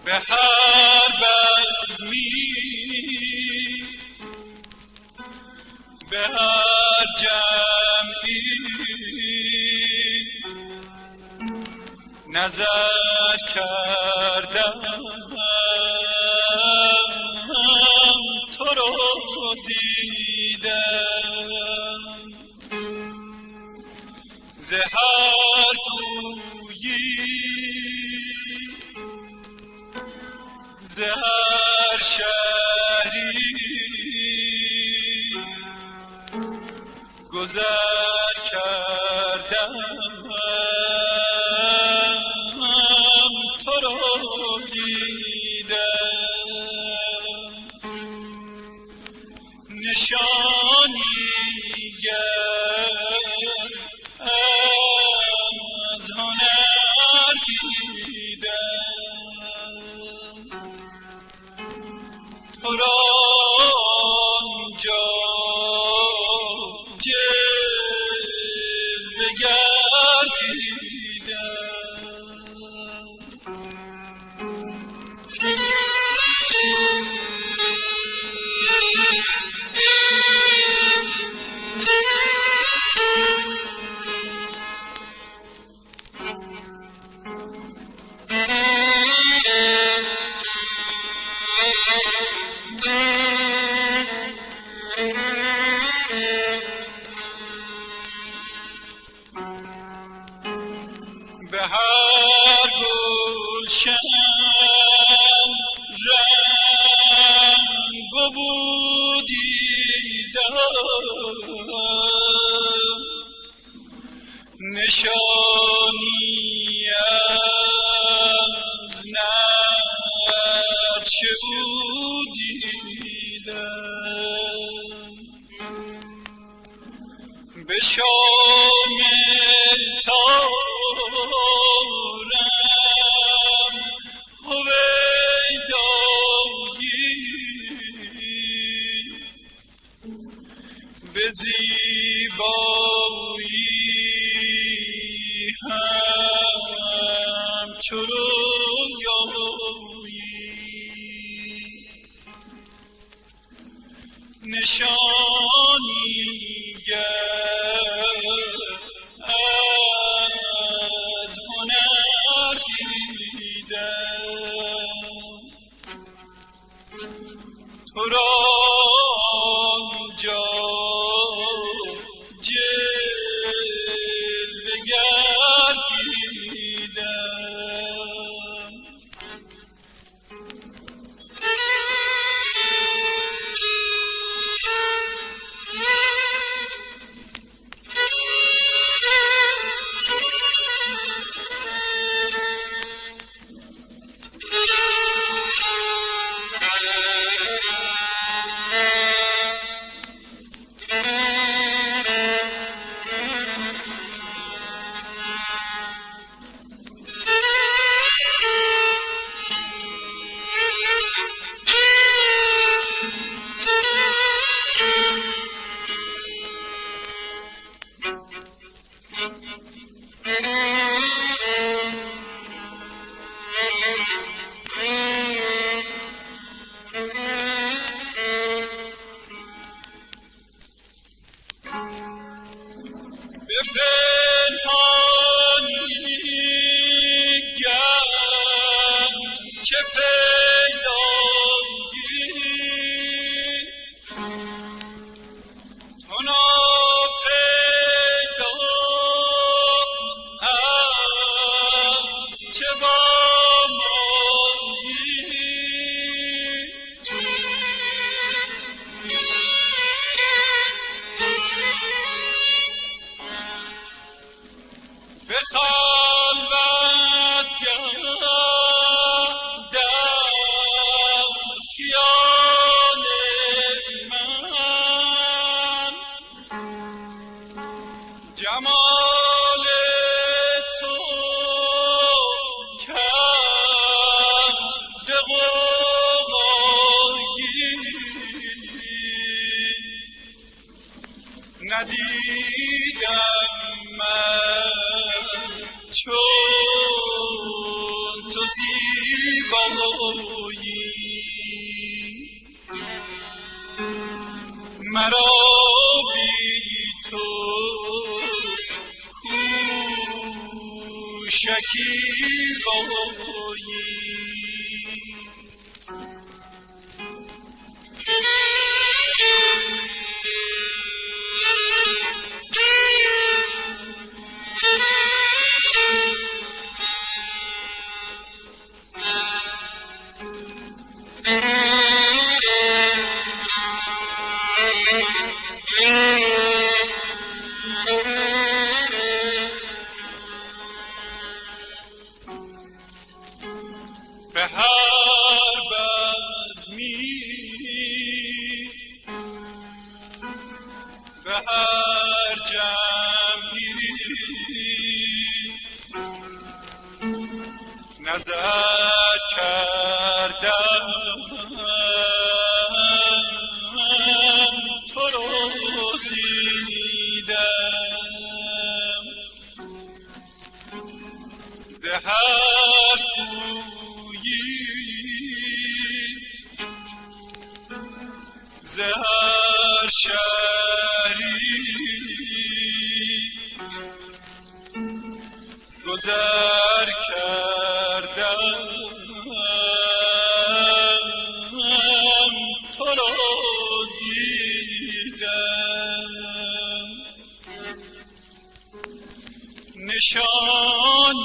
به هر بزمی به هر جمعی نظر کردم تو رو دیدم ز هر کویی ز هر شهری گذر کردم تو رو دیدم نشانی گر از هنر دیدم تو را آنجا جلوه گر دیدم به هر گلشن رنگ و بو دیدم نشانی از نقش او دیدم به شامل تارم هویدایی به زیبایی همچو رویایی نشانی گر از هنر دیدم تو را آنجا جلوه گر دیدم به پنهانی گرچه پیدایی تو ناپیدا از چه با مایی به خلوت در خیال من جمال تو کرده غوغایی ندیدم من چون تو زیبا مرا بی تو کوشکی به هر بزمی به هر جمعی نظر کردم تو رو دیدم ز هر کویی ز هر شهری گذر کردم تو رو دیدم نشان